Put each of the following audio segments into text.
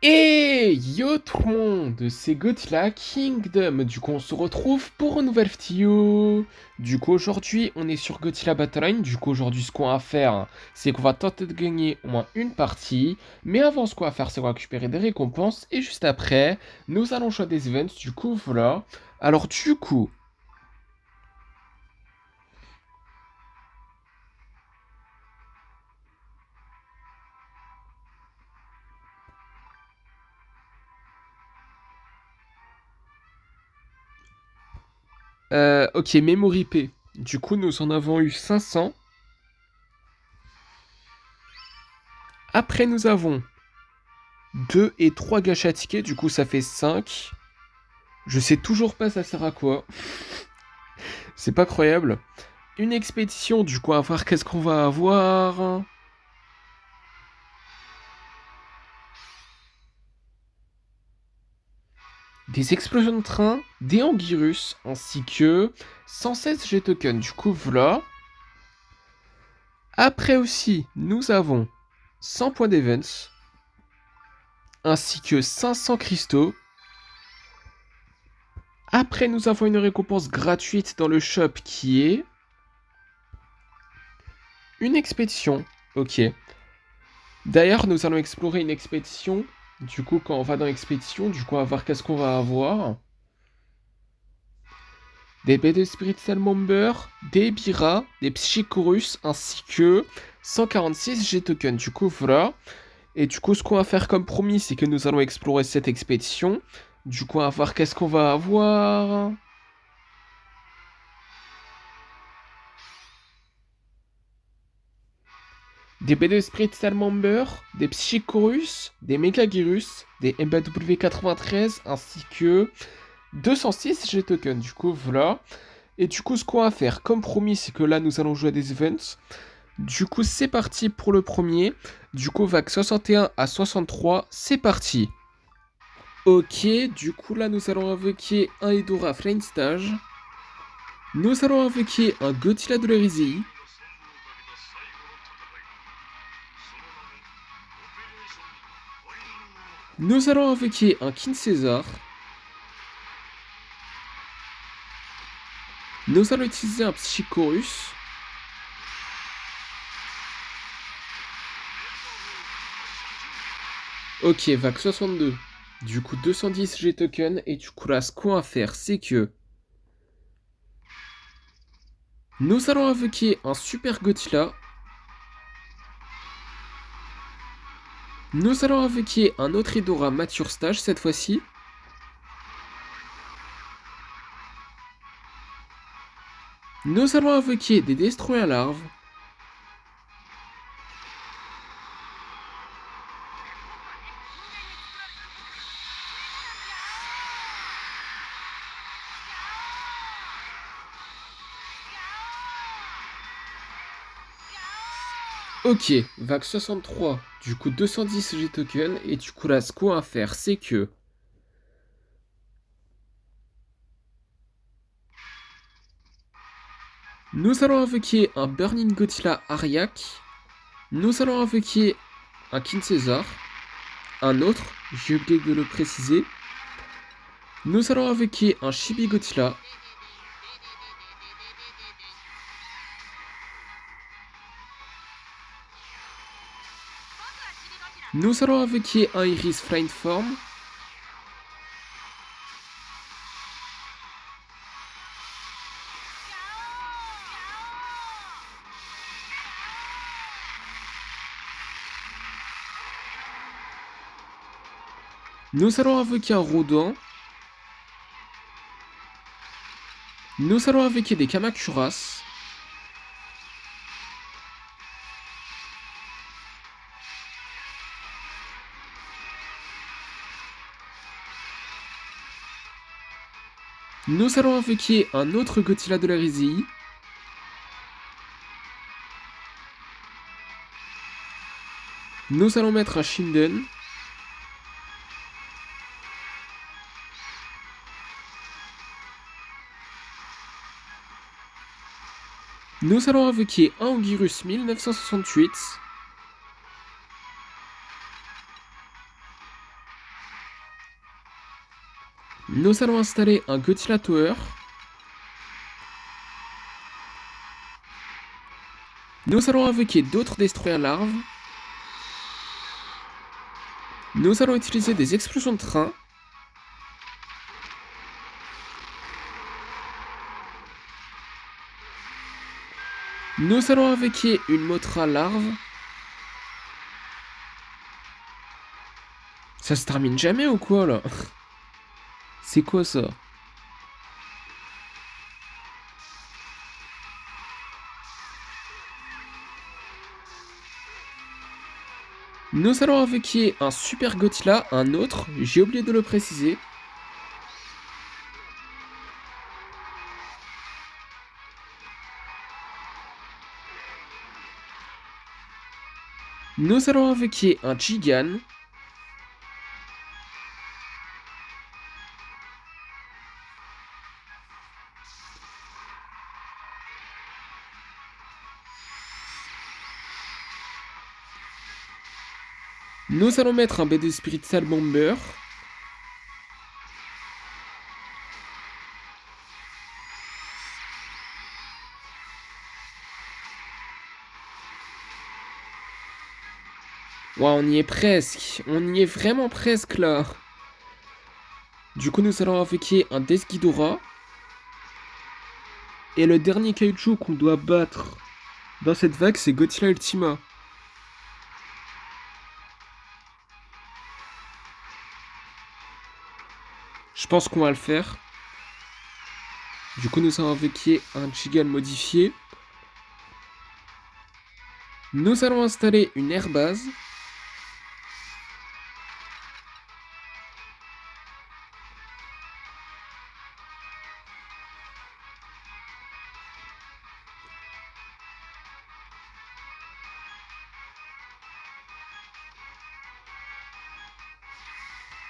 Et yo tout le monde, c'est Godzilla Kingdom. Du coup, on se retrouve pour une nouvelle vidéo. Du coup, aujourd'hui, on est sur Godzilla Battleline. Du coup, aujourd'hui, ce qu'on va faire, c'est qu'on va tenter de gagner au moins une partie. Mais avant, ce qu'on va faire, c'est qu'on va récupérer des récompenses. Et juste après, nous allons jouer à des events. Du coup, voilà. Alors, du coup, ok, Memory P. Du coup, nous en avons eu 500. Après, nous avons 2 et 3 gachas tickets. Du coup, ça fait 5. Je sais toujours pas ça sert à quoi. C'est pas croyable. Une expédition, du coup, à voir qu'est-ce qu'on va avoir. Des explosions de train, des anguirus, ainsi que 116 G-tokens. Du coup, voilà. Après aussi, nous avons 100 points d'events, ainsi que 500 cristaux. Après, nous avons une récompense gratuite dans le shop qui est une expédition. Ok. D'ailleurs, nous allons explorer une expédition. Du coup, quand on va dans l'expédition, du coup, on va voir qu'est-ce qu'on va avoir. Des baies de Spirit Salmomber, des Bira, des Psychorus, ainsi que 146 G-tokens. Du coup, voilà. Et du coup, ce qu'on va faire comme promis, c'est que nous allons explorer cette expédition. Du coup, on va voir qu'est-ce qu'on va avoir. Des baies de Spirit Salmomber, des Psychorus, des Megagirus, des MBW93, ainsi que 206 G-tokens. Du coup, voilà. Et du coup, ce qu'on va faire, comme promis, c'est que là, nous allons jouer à des events. Du coup, c'est parti pour le premier. Du coup, vague 61 à 63, c'est parti. Ok, du coup, là, nous allons invoquer un Hedora Flame Stage. Nous allons invoquer un Godzilla de l'Hérésie. Nous allons invoquer un King Caesar. Nous allons utiliser un Psychorus. Ok, vague 62. Du coup, 210 G-Token. Et du coup, là, ce qu'on va faire, c'est que nous allons invoquer un Super Godzilla. Nous allons invoquer un autre Hedora Mature Stage cette fois-ci. Nous allons invoquer des destroyers larves. Ok, vague 63, du coup 210 G-Token, et du coup là ce qu'on va faire c'est que nous allons invoquer un Burning Godzilla Ariak, nous allons invoquer un King Caesar, un autre, j'ai oublié de le préciser, nous allons invoquer un Chibi Godzilla, nous allons invoquer un Iris Flying Form, nous allons invoquer un Rodin, nous allons invoquer des Kamakuras, nous allons invoquer un autre Godzilla de l'hérésie, nous allons mettre un Shinden, nous allons invoquer un Anguirus 1968. Nous allons installer un Godzilla Tower. Nous allons invoquer d'autres destroyers larves. Nous allons utiliser des explosions de train. Nous allons invoquer une Mothra larve. Ça se termine jamais ou quoi là? C'est quoi ça? Nous allons invoquer un Super Godzilla, un autre, j'ai oublié de le préciser. Nous allons invoquer un Gigan. Nous allons mettre un B2 Spirit Cell Bomber. Ouais, on y est presque. On y est vraiment presque là. Du coup, nous allons invoquer un Death Ghidorah. Et le dernier kaiju qu'on doit battre dans cette vague, c'est Godzilla Ultima. Je pense qu'on va le faire. Du coup, nous allons invoquer un Gigan modifié. Nous allons installer une airbase.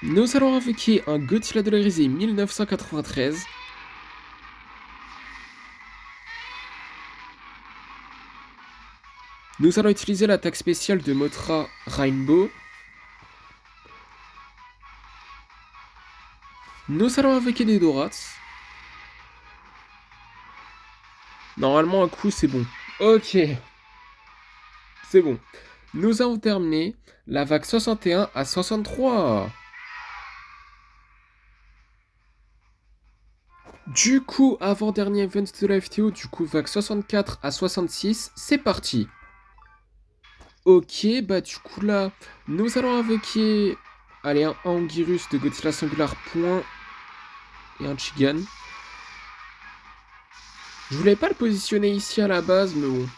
Nous allons invoquer un Godzilla de la risée 1993. Nous allons utiliser l'attaque spéciale de Mothra Rainbow. Nous allons invoquer des Dorats. Normalement, un coup, c'est bon. Ok. C'est bon. Nous avons terminé la vague 61 à 63. Du coup, avant-dernier event de la FTO, du coup, vague 64 à 66, c'est parti. Ok, bah du coup là, nous allons invoquer... Allez, un Anguirus de Godzilla Singular Point et un Gigan. Je voulais pas le positionner ici à la base, mais bon.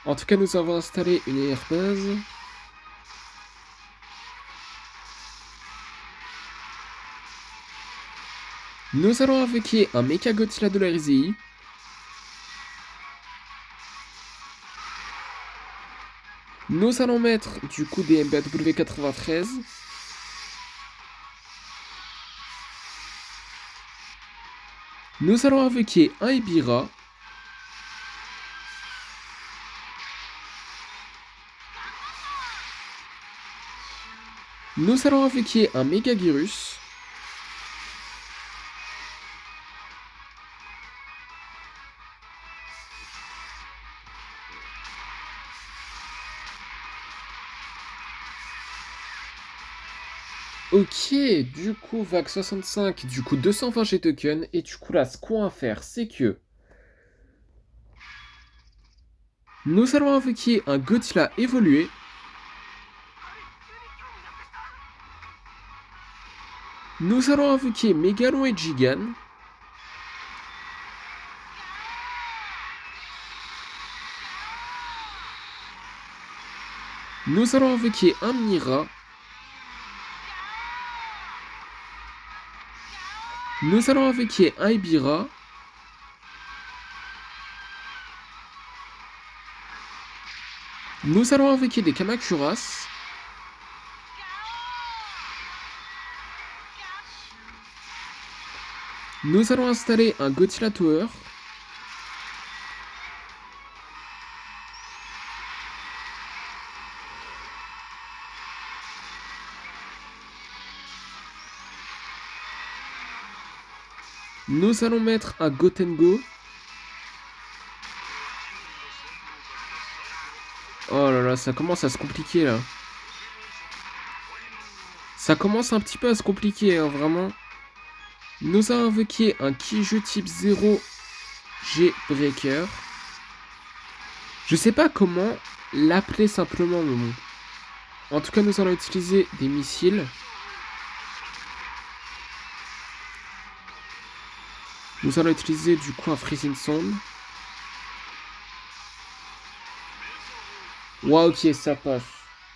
En tout cas, nous avons installé une airbase. Nous allons invoquer un Mecha Godzilla de la RZI. Nous allons mettre du coup des MBW93. Nous allons invoquer un Ibira. Nous allons invoquer un Megagirus. Ok, du coup, vague 65, du coup 220 G token, et du coup là, ce qu'on va faire, c'est que nous allons invoquer un Godzilla évolué. Nous allons invoquer Megalon et Gigan. Nous allons invoquer un Mira. Nous allons invoquer un Ibira. Nous allons invoquer des Kamakuras. Nous allons installer un Godzilla Tower. Nous allons mettre un Gotengo. Oh là là, ça commence à se compliquer là. Ça commence un petit peu à se compliquer, hein, vraiment. Nous allons invoquer un Kiju type 0 G Breaker. Je sais pas comment l'appeler simplement, mais bon. En tout cas, nous allons utiliser des missiles. Nous allons utiliser du coup un Freezing Sound. Wow, ok, ça passe.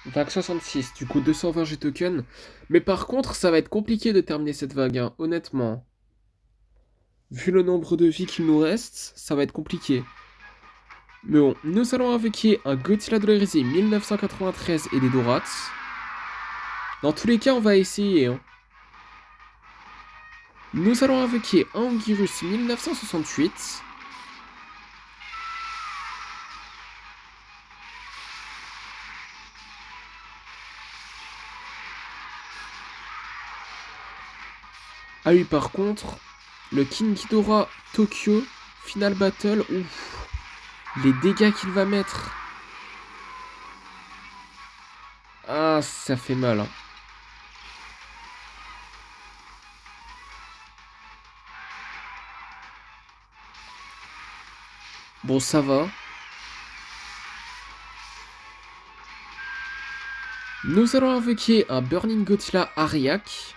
Vague 66, du coup 220 G tokens. Mais par contre, ça va être compliqué de terminer cette vague, hein, honnêtement. Vu le nombre de vies qu'il nous reste, ça va être compliqué. Mais bon, nous allons invoquer un Godzilla de l'hérésie 1993 et des Dorats. Dans tous les cas, on va essayer, hein. Nous allons invoquer un Anguirus 1968. Ah oui, par contre, le King Ghidorah Tokyo Final Battle, ouf, les dégâts qu'il va mettre. Ah, ça fait mal, hein. Bon, ça va. Nous allons invoquer un Burning Godzilla Ariak.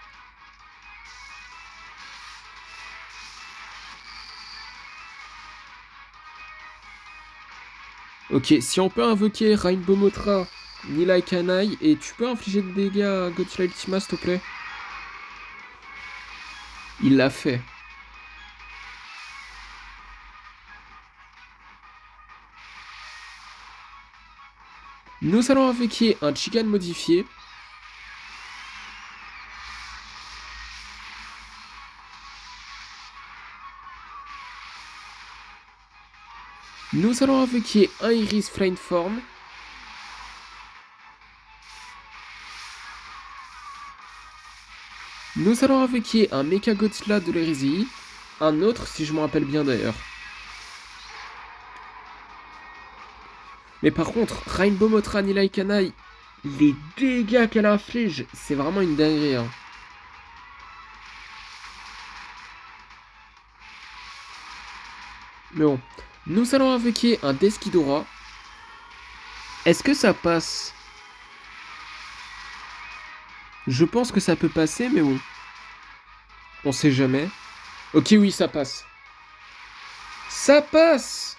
Ok, si on peut invoquer Rainbow Mothra, Nilai Kanai, et tu peux infliger des dégâts à Godzilla Ultima, s'il te plaît? Il l'a fait. Nous allons invoquer un Chigan modifié. Nous allons invoquer un Iris Flameform. Nous allons invoquer un Mecha Godzilla de l'hérésie. Un autre, si je me rappelle bien d'ailleurs. Mais par contre, Rainbow Mothra Nilai Kanai, les dégâts qu'elle inflige, c'est vraiment une dinguerie, hein. Mais bon, nous allons invoquer un Deskidora. Est-ce que ça passe? Je pense que ça peut passer, mais bon. On sait jamais. Ok, oui, ça passe. Ça passe!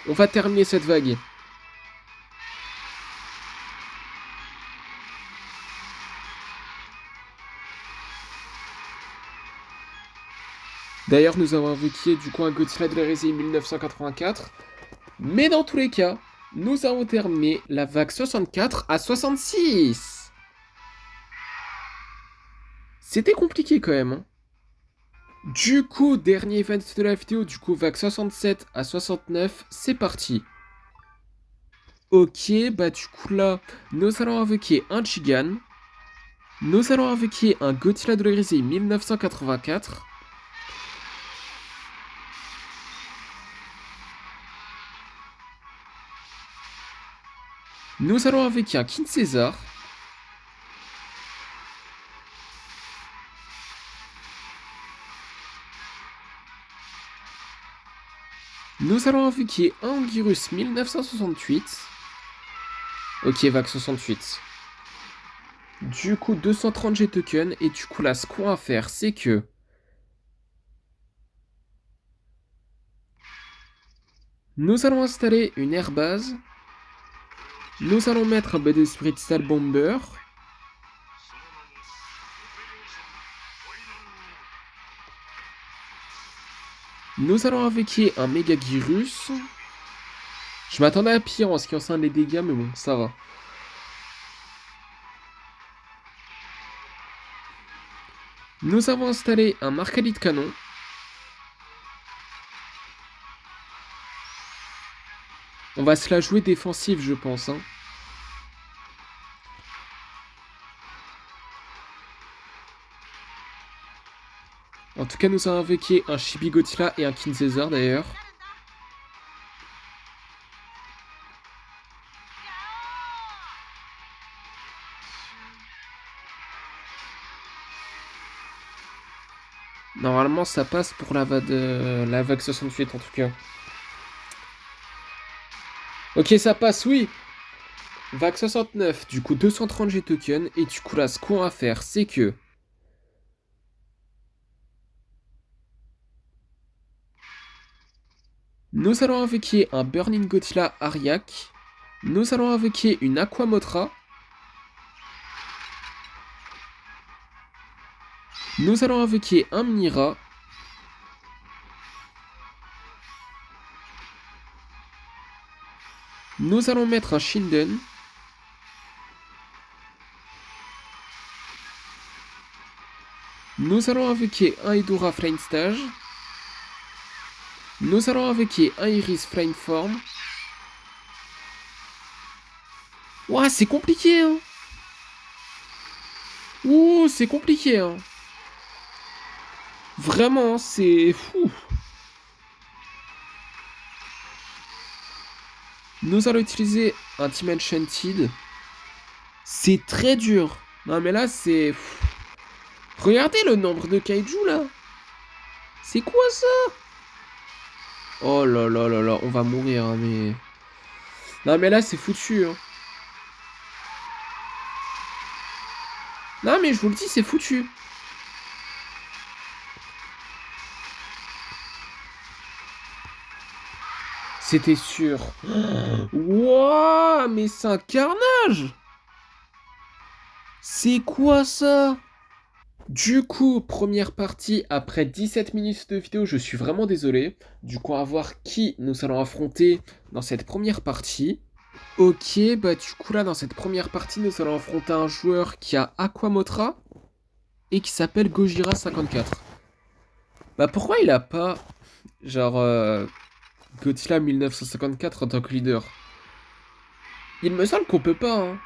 On va terminer cette vague. D'ailleurs, nous avons invoqué du coup un Godzilla de l'hérésie 1984. Mais dans tous les cas, nous avons terminé la vague 64 à 66. C'était compliqué quand même, hein. Du coup, dernier event de la vidéo, du coup vague 67 à 69, c'est parti. Ok, bah du coup là, nous allons invoquer un Chigan. Nous allons invoquer un Godzilla de l'hérésie 1984. Nous allons invoquer un King César. Nous allons invoquer un Anguirus 1968. Ok, vague 68. Du coup, 230 G tokens. Et du coup, là, ce qu'on va faire, c'est que... nous allons installer une airbase. Nous allons mettre un BD Spirit Style Bomber. Nous allons invoquer un Mega Gyrus. Je m'attendais à pire en ce qui concerne les dégâts, mais bon, ça va. Nous avons installé un Marcali de canon. On va se la jouer défensive, je pense, hein. En tout cas, nous avons invoqué un Chibi Godzilla et un King Caesar d'ailleurs. Normalement, ça passe pour la vague 68 en tout cas. Ok, ça passe, oui. Vague 69, du coup 230 G tokens. Et du coup là, ce qu'on va faire, c'est que... nous allons invoquer un Burning Godzilla Ariak. Nous allons invoquer une Aquamotra. Nous allons invoquer un Mira. Nous allons mettre un Shinden. Nous allons invoquer un Hedora Flame Stage. Nous allons invoquer un Iris Flame Form. Ouah, c'est compliqué, hein. Ouh, c'est compliqué, hein. Vraiment, c'est fou. Nous allons utiliser un Dimension Tid. C'est très dur. Non, mais là, c'est... Regardez le nombre de kaiju, là. C'est quoi, ça? Oh là là là là, on va mourir, hein, mais... Non, mais là, c'est foutu, hein. Non, mais je vous le dis, c'est foutu. C'était sûr. Wouah, mais c'est un carnage. C'est quoi ça? Du coup, première partie, après 17 minutes de vidéo, je suis vraiment désolé. Du coup, on va voir qui nous allons affronter dans cette première partie. Ok, bah du coup là, dans cette première partie, nous allons affronter un joueur qui a Aquamotra et qui s'appelle Gojira54. Bah pourquoi il a pas, genre, Godzilla 1954 en tant que leader? Il me semble qu'on peut pas, hein.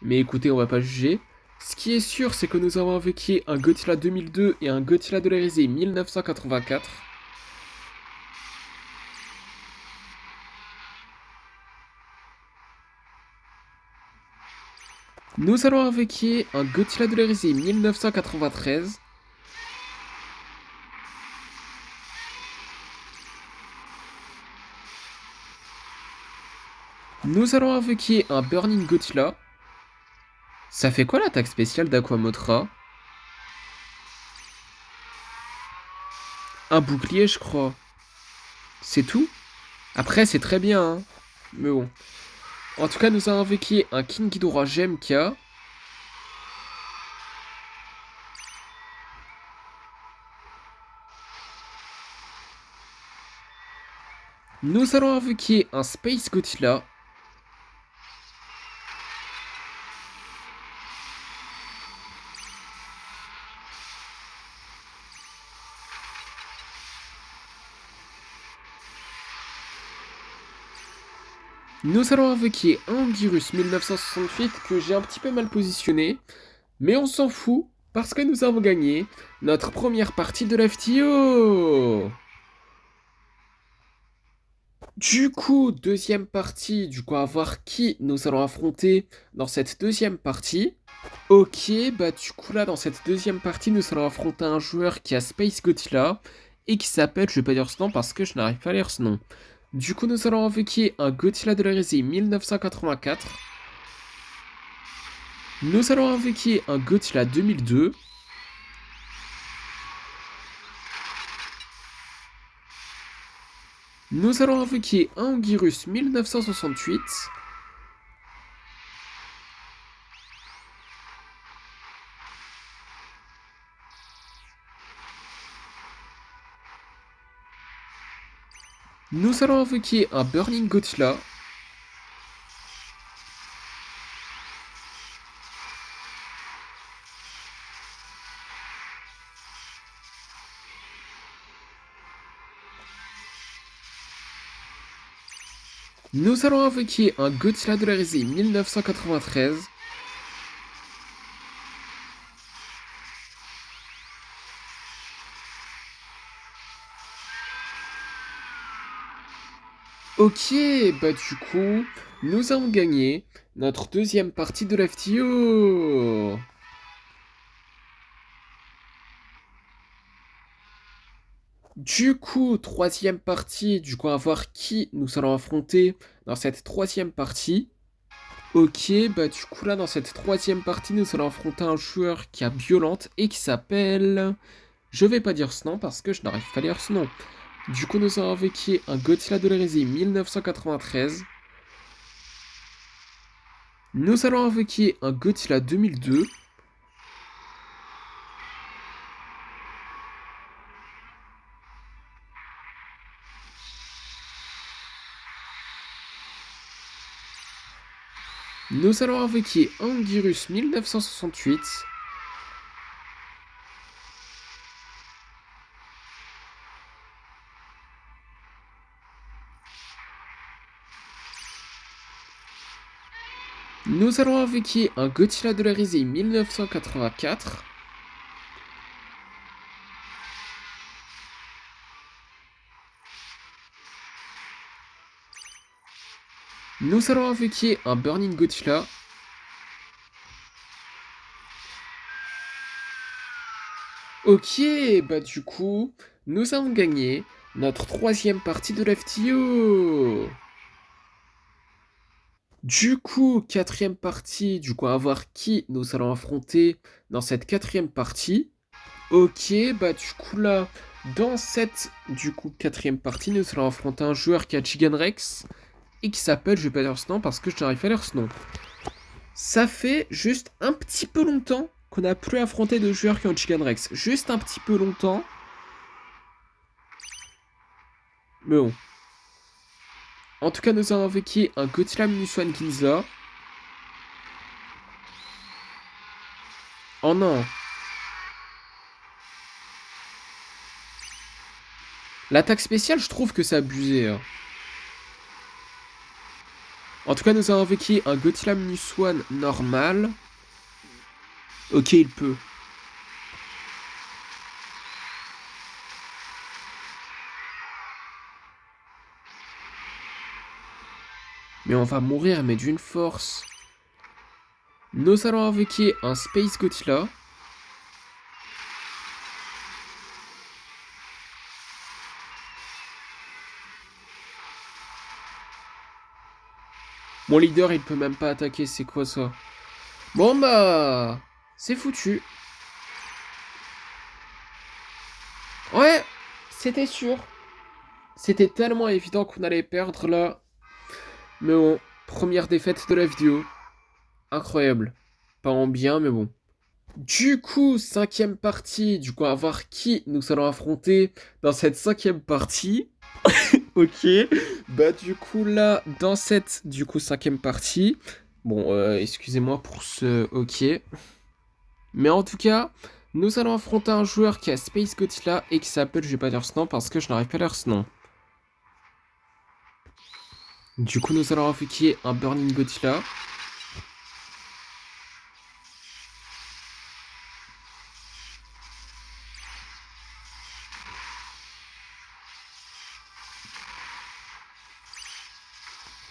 Mais écoutez, on va pas juger. Ce qui est sûr, c'est que nous avons invoqué un Godzilla 2002 et un Godzilla de l'Hérésie 1984. Nous allons invoquer un Godzilla de l'Hérésie 1993. Nous allons invoquer un Burning Godzilla. Ça fait quoi l'attaque spéciale d'Aquamotra? Un bouclier, je crois. C'est tout? Après, c'est très bien, hein. Mais bon. En tout cas, nous avons invoqué un King Ghidorah GMK. Nous allons invoquer un Space Godzilla. Nous allons invoquer un Anguirus 1968 que j'ai un petit peu mal positionné. Mais on s'en fout parce que nous avons gagné notre première partie de la FTO. Du coup, deuxième partie, du coup, à voir qui nous allons affronter dans cette deuxième partie. Ok, bah du coup là, dans cette deuxième partie, nous allons affronter un joueur qui a Space Godzilla et qui s'appelle, je vais pas dire ce nom parce que je n'arrive pas à lire ce nom. Du coup, nous allons invoquer un Godzilla de l'Hérésie 1984. Nous allons invoquer un Godzilla 2002. Nous allons invoquer un Anguirus 1968. Nous allons invoquer un Burning Godzilla. Nous allons invoquer un Godzilla de l'Hérésie 1993. Ok, bah du coup, nous avons gagné notre deuxième partie de la vidéo. Du coup, troisième partie, du coup, on va voir qui nous allons affronter dans cette troisième partie. Ok, bah du coup là, dans cette troisième partie, nous allons affronter un joueur qui a violente et qui s'appelle... Je vais pas dire ce nom parce que je n'arrive pas à lire ce nom. Du coup, nous avons invoqué un Godzilla de l'hérésie 1993. Nous allons invoquer un Godzilla 2002. Nous allons invoquer Anguirus 1968. Nous allons invoquer un Godzilla de la risée 1984. Nous allons invoquer un Burning Godzilla. Ok, bah du coup, nous avons gagné notre troisième partie de la vidéo. Du coup, quatrième partie, du coup, à voir qui nous allons affronter dans cette quatrième partie. Ok, bah du coup là, dans cette quatrième partie, nous allons affronter un joueur qui a Gigan Rex et qui s'appelle, je vais pas dire ce nom parce que je n'arrive pas à lire ce nom. Ça fait juste un petit peu longtemps qu'on n'a plus affronté de joueurs qui ont Gigan Rex. Juste un petit peu longtemps. Mais bon. En tout cas, nous avons invoqué un Godzilla Minus One Ginza. Oh non. L'attaque spéciale, je trouve que c'est abusé. Hein. En tout cas, nous avons invoqué un Godzilla Minus One normal. Ok, il peut. Mais on va mourir, mais d'une force. Nous allons invoquer un Space Godzilla. Mon leader, il peut même pas attaquer, c'est quoi ça? Bon bah... C'est foutu. Ouais, c'était sûr. C'était tellement évident qu'on allait perdre là. Mais bon, première défaite de la vidéo. Incroyable. Pas en bien, mais bon. Du coup, cinquième partie. Du coup, à voir qui nous allons affronter dans cette cinquième partie. Ok. Bah du coup là, dans cette cinquième partie. Bon, excusez-moi pour ce ok. Mais en tout cas, nous allons affronter un joueur qui a Space Godzilla et qui s'appelle, je vais pas dire ce nom parce que je n'arrive pas à lire ce nom. Du coup, nous allons invoquer un Burning Godzilla.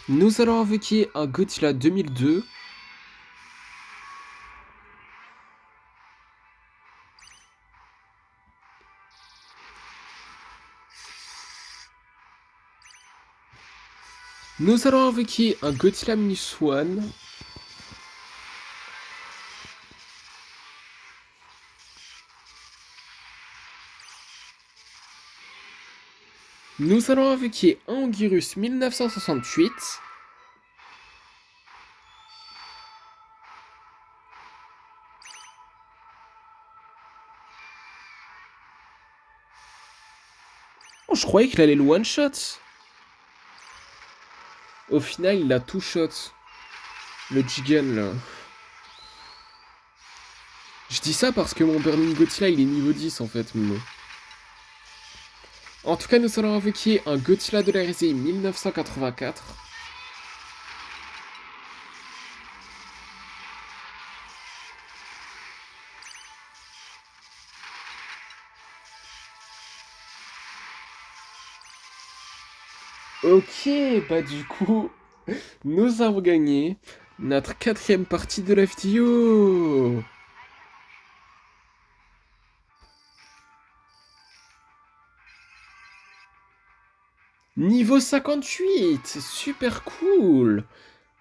Nous allons invoquer un Godzilla 2002. Nous allons invoquer un Godzilla Minus One. Nous allons invoquer un Anguirus 1968. Oh, je croyais qu'il allait le one-shot. Au final, il a two-shot. Le Jigen, là. Je dis ça parce que mon Burning Godzilla, il est niveau 10, en fait, mais bon. En tout cas, nous allons invoquer un Godzilla de la risée 1984. Ok, bah du coup, nous avons gagné notre quatrième partie de la vidéo. Niveau 58, super cool.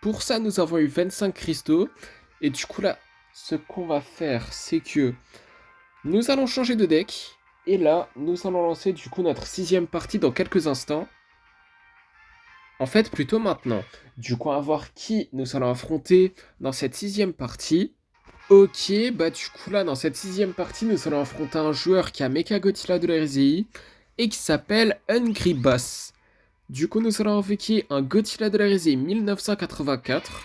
Pour ça, nous avons eu 25 cristaux. Et du coup là, ce qu'on va faire, c'est que nous allons changer de deck. Et là, nous allons lancer du coup notre sixième partie dans quelques instants. En fait, plutôt maintenant. Du coup, on va voir qui nous allons affronter dans cette sixième partie. Ok, bah du coup là, dans cette sixième partie, nous allons affronter un joueur qui a Mecha Godzilla de la RZI et qui s'appelle Hungry Boss. Du coup, nous allons invoquer un Godzilla de la RZI 1984.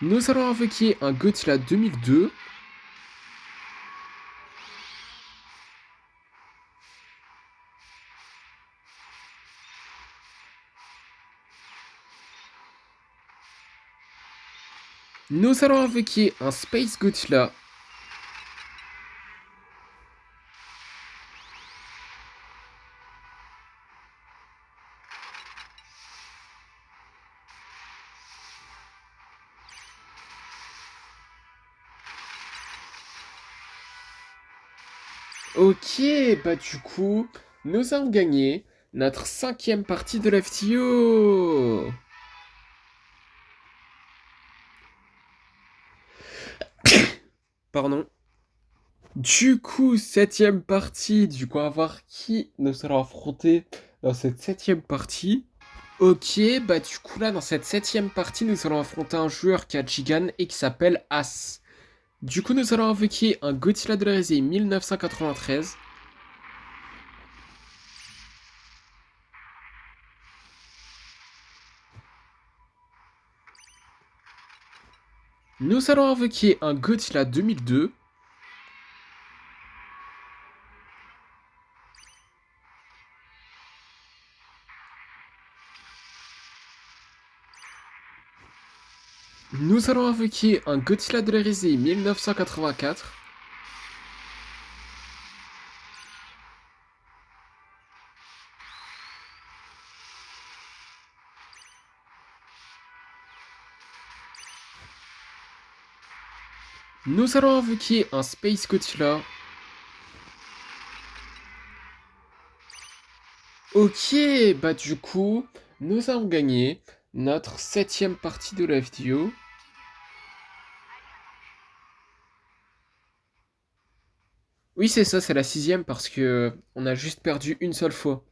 Nous allons invoquer un Godzilla 2002. Nous allons invoquer un Space Godzilla. Ok, bah du coup, nous avons gagné notre cinquième partie de la vidéo. Pardon. Du coup, septième partie, du coup, on va voir qui nous allons affronter dans cette septième partie. Ok, bah du coup là, dans cette septième partie, nous allons affronter un joueur qui a Gigan et qui s'appelle As. Du coup, nous allons invoquer un Godzilla de la RZI 1993. Nous allons invoquer un Godzilla 2002. Nous allons invoquer un Godzilla de la RZI 1984. Nous allons invoquer un Space Godzilla. Ok, bah du coup, nous avons gagné notre septième partie de la vidéo. Oui, c'est ça, c'est la sixième parce que on a juste perdu une seule fois.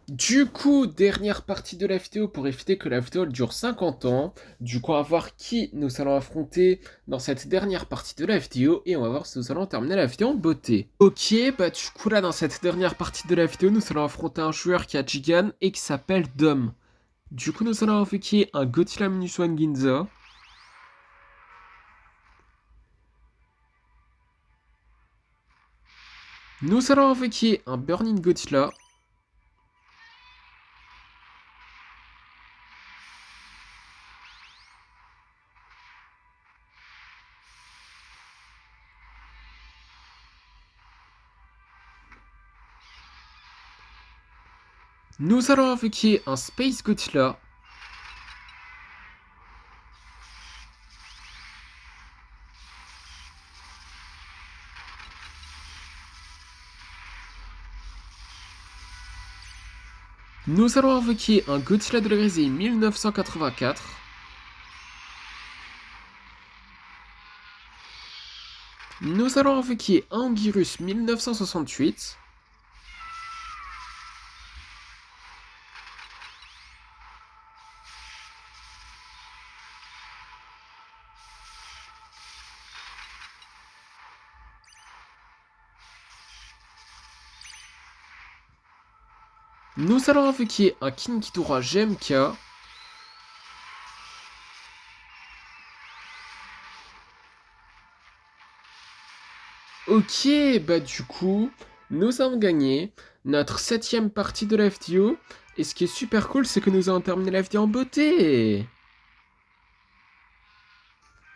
Du coup, dernière partie de la vidéo pour éviter que la vidéo elle dure 50 ans. Du coup, on va voir qui nous allons affronter dans cette dernière partie de la vidéo et on va voir si nous allons terminer la vidéo en beauté. Ok, bah du coup là, dans cette dernière partie de la vidéo, nous allons affronter un joueur qui a Gigan et qui s'appelle Dom. Du coup, nous allons invoquer un Godzilla Minus One Ginza. Nous allons invoquer un Burning Godzilla. Nous allons invoquer un Space Godzilla. Nous allons invoquer un Godzilla de la RZI 1984. Nous allons invoquer un Anguirus 1968. Nous allons invoquer un King Ghidorah GMK. Ok, bah du coup, nous avons gagné notre septième partie de la vidéo. Et ce qui est super cool, c'est que nous avons terminé la vidéo en beauté.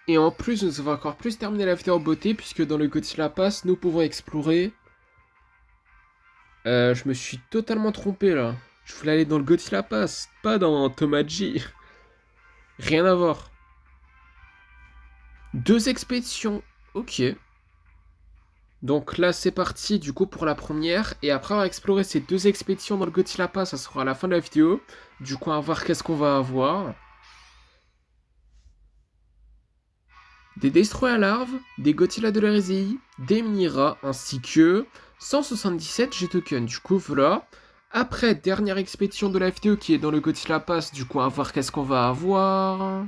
Et en plus, nous avons encore plus terminé la vidéo en beauté, puisque dans le Godzilla Pass, nous pouvons explorer. Je me suis totalement trompé là. Je voulais aller dans le Godzilla Pass, pas dans Tomaji. Rien à voir. 2 expéditions. Ok. Donc là, c'est parti du coup pour la première. Et après avoir exploré ces 2 expéditions dans le Godzilla Pass, ça sera à la fin de la vidéo. Du coup, on va voir qu'est-ce qu'on va avoir. Des Destroy à larves, des Godzilla de l'hérésie, des Mini-rats, ainsi que 177 G-tokens. Du coup, voilà. Après, dernière expédition de la vidéo qui est dans le Godzilla Pass. Du coup, on va voir qu'est-ce qu'on va avoir.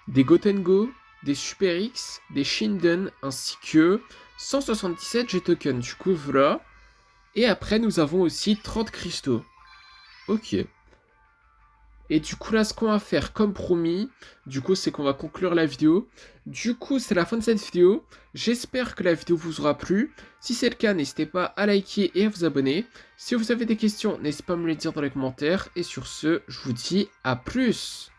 Des Gotengo, des Super X, des Shinden, ainsi que 177 G-tokens. Du coup, voilà. Et après, nous avons aussi 30 cristaux. Ok. Et du coup, là, ce qu'on va faire, comme promis, du coup, c'est qu'on va conclure la vidéo. Du coup, c'est la fin de cette vidéo. J'espère que la vidéo vous aura plu. Si c'est le cas, n'hésitez pas à liker et à vous abonner. Si vous avez des questions, n'hésitez pas à me les dire dans les commentaires. Et sur ce, je vous dis à plus.